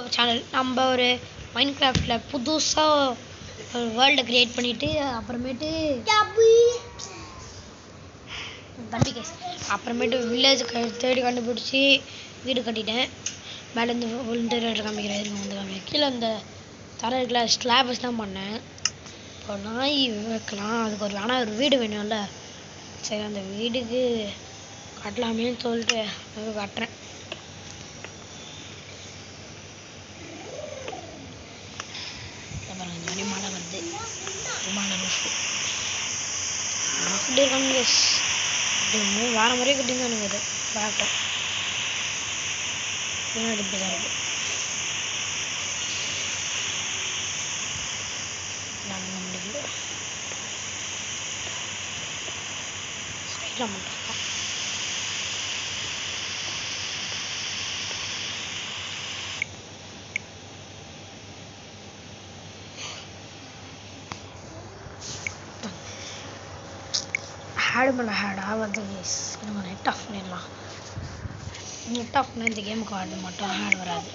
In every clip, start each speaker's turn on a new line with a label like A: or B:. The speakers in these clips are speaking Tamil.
A: vlog channel. நம்ம ஒரு Minecraftல புதுசா ஒரு வேர்ல்ட் கிரியேட் பண்ணிட்டு அப்புறமேட்டு அப்புறமேட்டு வில்லேஜ் தேடி கண்டுபிடிச்சி வீடு கட்டிட்டேன். மேலேருந்து விழுந்து காமிக்கிறேன். வந்து கீழே அந்த தரை இருக்குல்ல ஸ்லாப்ஸ் தான் பண்ணேன். இப்போ நாய் வைக்கலாம், அதுக்கு ஆனால் ஒரு வீடு வேணும்ல. சரி அந்த வீடுக்கு கட்டலாமேன்னு சொல்லிட்டு கட்டுறேன். மழை வருது, மழை கட்டியிருக்காங்க. வேற மாதிரியே கட்டியிருந்தானுங்க. இது பார்ப்போம் பின்னாடி இப்படி தான் இருக்கு. சைடில் மட்டும் ஹேடு மேலே ஹேட் ஆகுது. நம்ம நெட் ஆஃப் பண்ணிடலாம். நெட் ஆஃப் பண்ண இந்த கேமுக்கு ஆட மட்டும் ஹேட் வராது.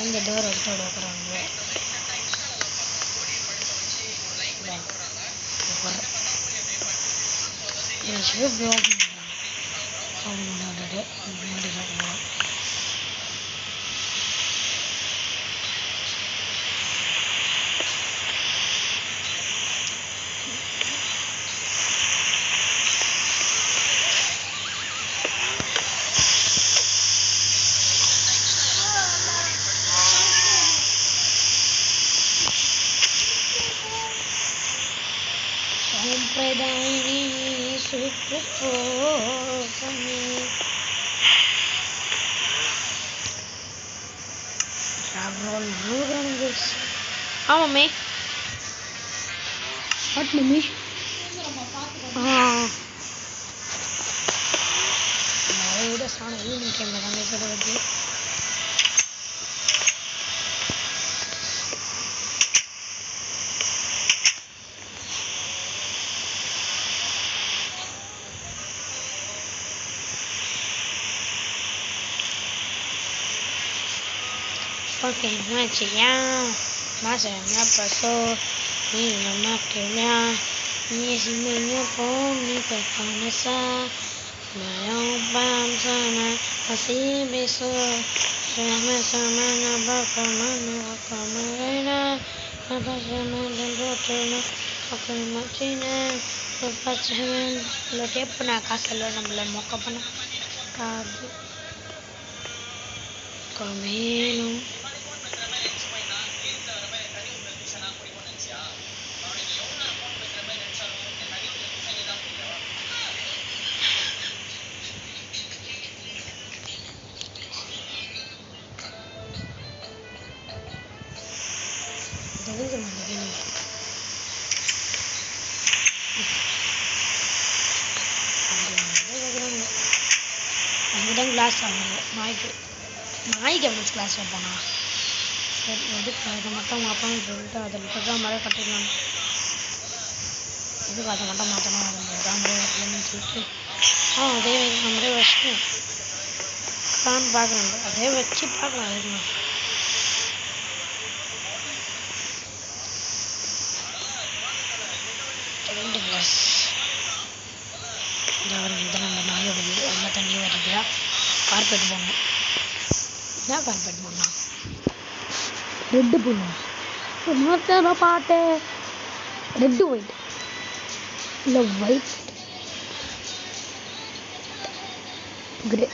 A: இந்த டோர் எடுத்து வைக்கிறாங்க. हाँ मम्मी, हट मम्मी। हाँ उधर सामने ये नहीं कैमरा करने से बच्चे porque no es chillado. Más se me pasó mi mamá que me ni si me dio con mi pecanesa me dio pan sana así beso se me semana baca mano camarera me pasa mal del botono que machina me pasa mal lo que pone acá se lo nombra moca pone cadi comino அதுதான் கிளாஸ் வாங்குது நாய்க்கு எப்படி கிளாஸ் வைப்பானா? சரி எதுக்கு அதை மட்டும் வைப்பான்னு சொல்லிட்டு அதில் இருக்கிற மழை கட்டிக்கலாம். எதுக்கு அதை மட்டும் மாற்றணும் அப்படின்னு சொல்லிட்டு அதே நம்மளே வச்சு பார்க்கலாம் அதே வச்சு பார்க்கலாம் அதுக்கு கிளாஸ் இந்த நம்ம நாயோட வீடு நல்லா தண்ணி வரைக்குதா கார்பெட் போடணும் என்ன கார்பெட் போடலாம் ரெட்டு போடணும் மொத்தம் பாட்டு ரெட்டு ஒயிட் இல்லை ஒயிட் கிரே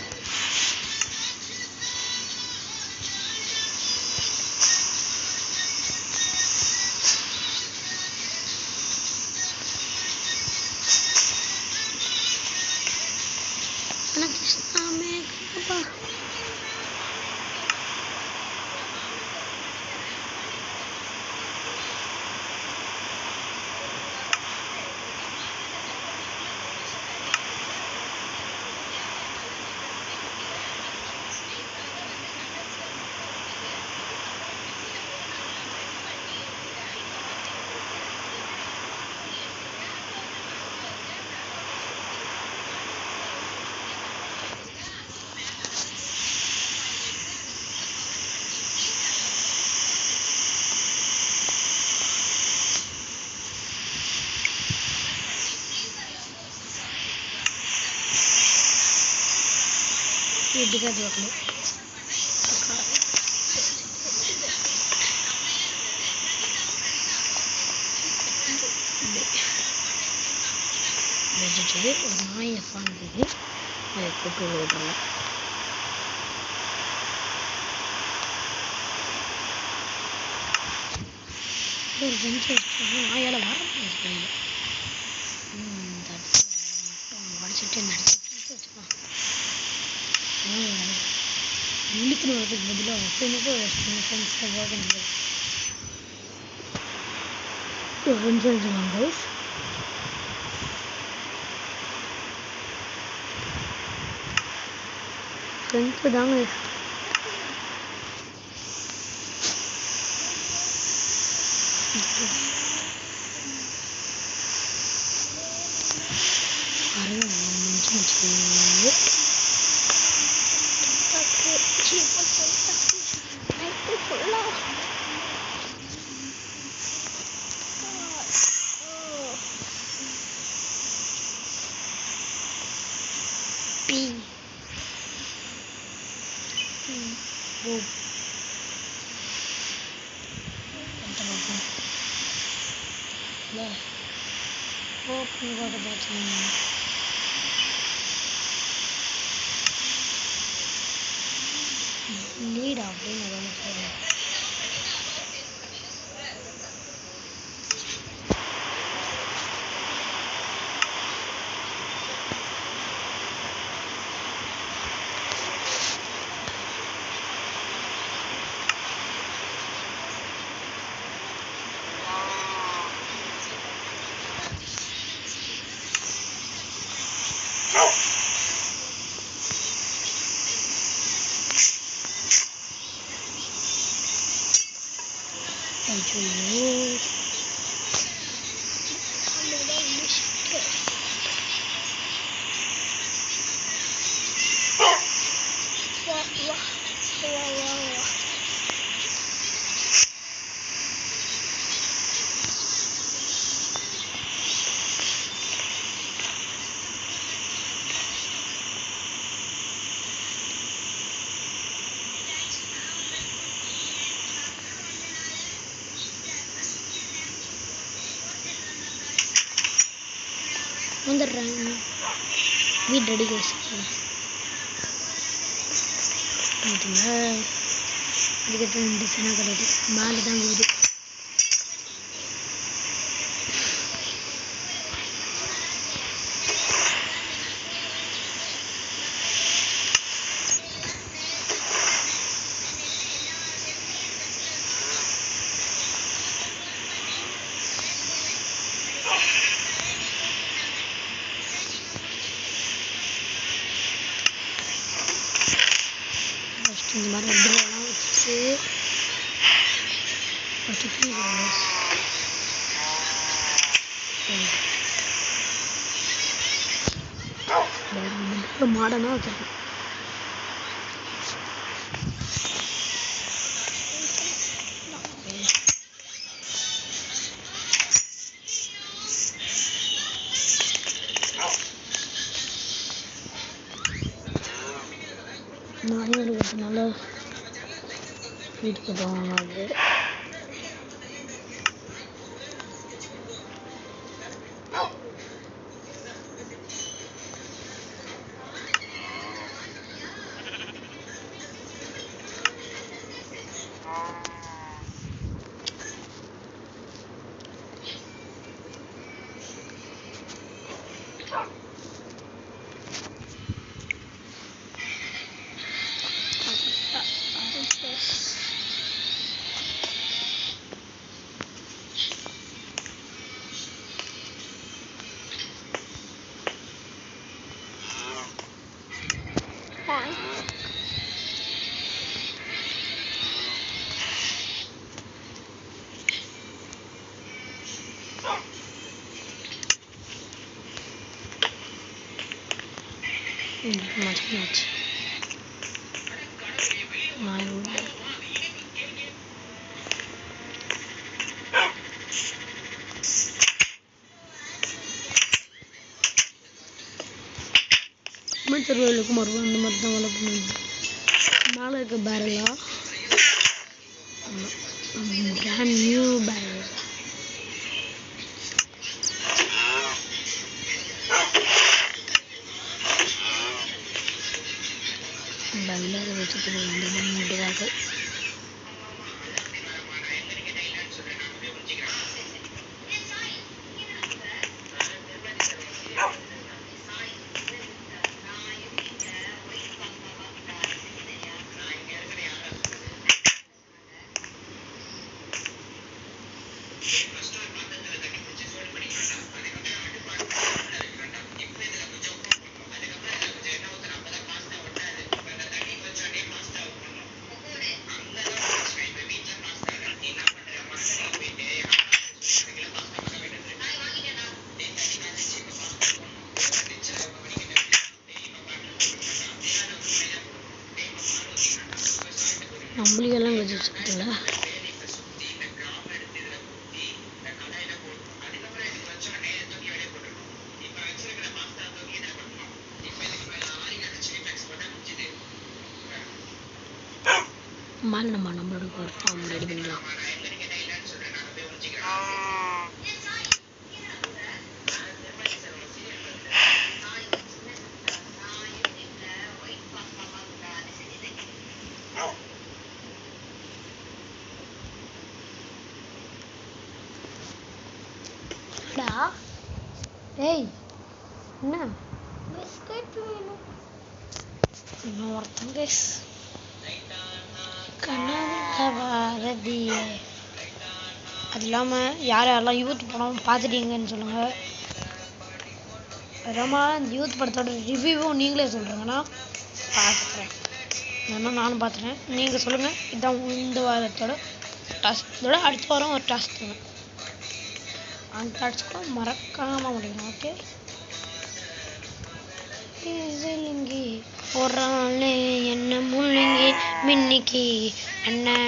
A: எப்படிக்கா பார்க்கணும் வச்சுட்டு ஒரு நாயை சார்ந்தது அதை கூப்பிட்டு விடுறாங்க ஒரு பெஞ்சு நாயால் வர முடியாது இந்த இடத்துல மட்டும் உடச்சிட்டு நடிச்சு வச்சுக்கலாம் இழுத்துன்னு வரதுக்கு பதிலாக ஃப்ரெண்ட்ஸில் போக கைஸ் ஃப்ரெண்ட்ஸு தாங்க நீட் அப்படின்னு வந்துடுறாங்க வீடு ரெடி வச்சுருக்கேன் பார்த்தீங்களா இதுக்கப்புறம் இந்த சின்ன கிடையாது மேலே தான் வீடு இந்த மாதிரி ரெண்டுலாம் வச்சு ஃபஸ்ட்டு ஒரு மாடனாக வச்சுருக்கேன். நாய்கள் இருக்கிறதுனால வீட்டுக்கு போகாது. Match. My மற்றவர்களுக்கும் வருவோம். அந்த மாதிரி தான் வளர்க்கணும். மேலே இருக்க பேரலா பிராண்ட் நியூ பேரல். விளையாட வச்சுட்டு முடியாது. நம்மளுக்கெல்லாம் வச்சு வச்சுக்கிட்டல மாலை நம்மளோட ஒரு ஃபார்ம் ரெடி பண்ணலாம். ஏய் என்ன பிஸ்கட் வேணும் இன்னொருத்தங்க கனவுல பாரதியே. அது இல்லாமல் யாரெல்லாம் யூத் படம் பார்த்துட்டீங்கன்னு சொல்லுங்கள். ரொம்ப யூத் படத்தோட ரிவ்யூவும் நீங்களே சொல்கிறீங்கன்னா பார்த்துக்கிறேன். ஏன்னா நானும் பார்த்துட்டேன். நீங்கள் சொல்லுங்கள். இதுதான் இந்த வாரத்தோட டாஸ்க். இதோட அடுத்த வாரம் ஒரு டாஸ்க் தான். அந்த டாஸ்க்கும் மறக்காமல் முடியணும். ஓகே இசைலிங்கி போடுறாளே என்ன முள்ளிங்கி மின்னிக்கி அண்ணன்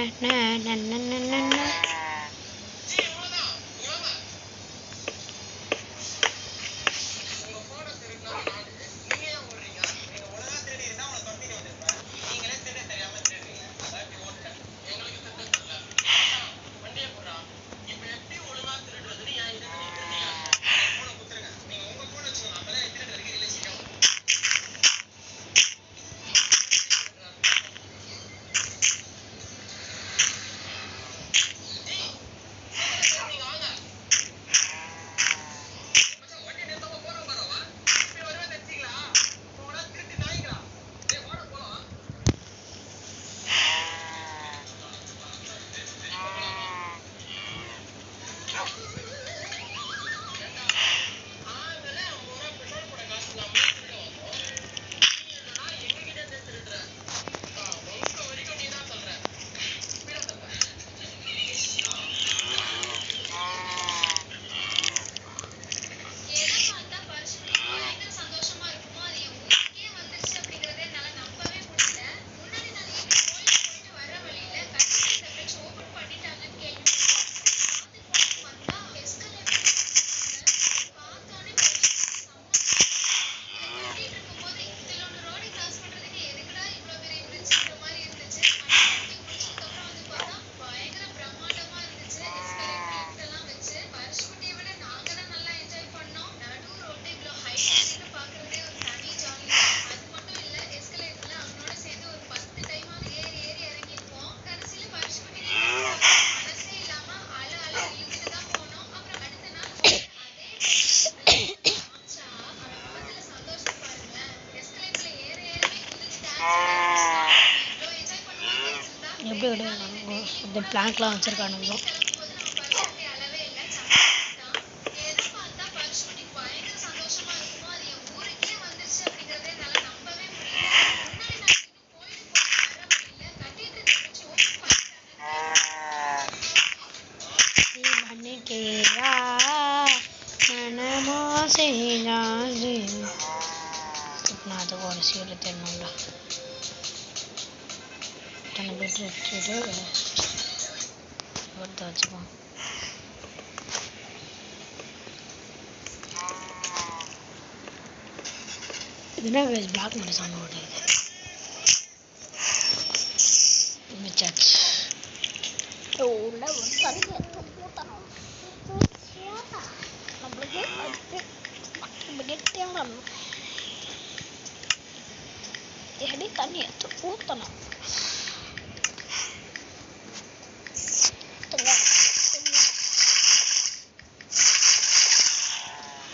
A: இந்த பிளாங்க்லாம் வச்சுருக்கானுங்க. நான் அது ஒரு சீரியல் தெரியணும்டா. தன்னை பெற்று வச்சுட்டு ஒருத்த வச்சுப்போம். இதுனா பிளாக் மட்டும் சவுண்ட் ஓடுது. மிச்சாச்சு நம்மளுக்கு தண்ணி எடுத்து ஊற்றணும்.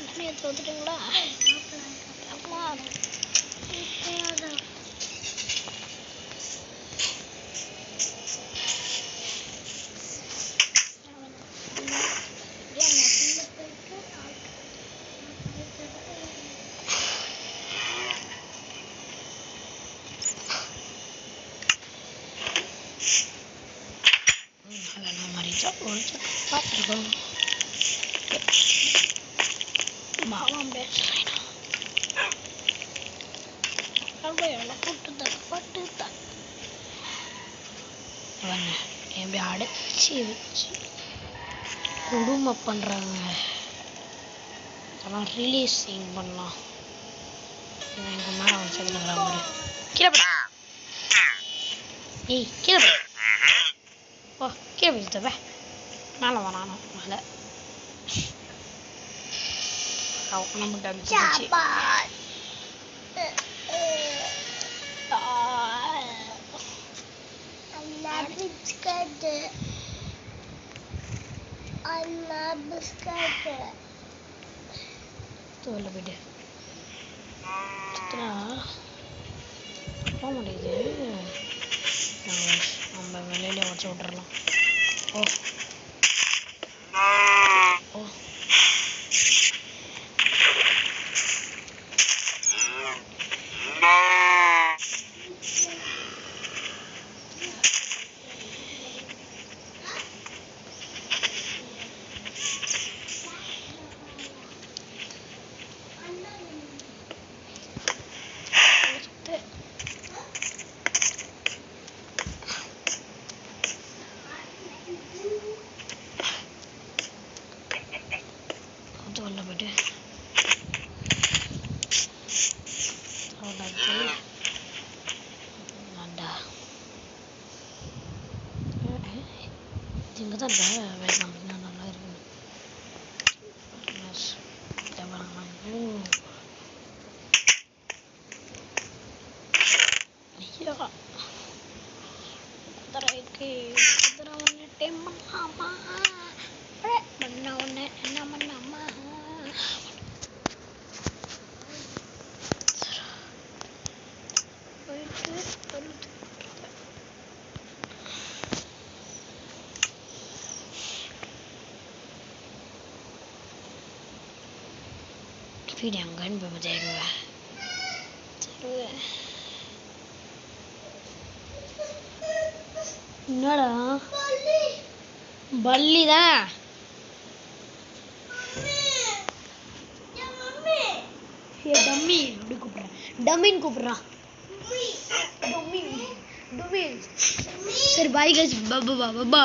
A: தண்ணி எடுத்து ஊற்றுட்டீங்களா? பார்த்துருக்கோம். மாமா பேசுறேன் பட்டுத்தான் எப்படி அடைச்சி வச்சு கொடுமை பண்ணுறாங்க. அதெல்லாம் ரிலீஸிங் பண்ணலாம். எங்கள் மேலே அவன் சேர்ந்துக்கிற மாதிரி கீழே ஏய் கீழே ஓ கீழே போய் மேலே வரானோ மேலே நமக்கு அடிச்சு தோல்ல போயிட்டு போக முடியுது. நம்ம வெளியில உடச்சு விட்டுறலாம். ஓ ஓ தோல்ல போயிட்டு இங்கே தான் வேகம் நல்லா இருக்கு. என்ன பண்ணாமா வீடு அங்கன்னு போய் பார்த்துக்குவேன். என்னடா பல்லி தான் டம்மி அப்படி கூப்பிடுறேன். டம்மின்னு கூப்பிடுறான். சரி பாய் கைஸ். பா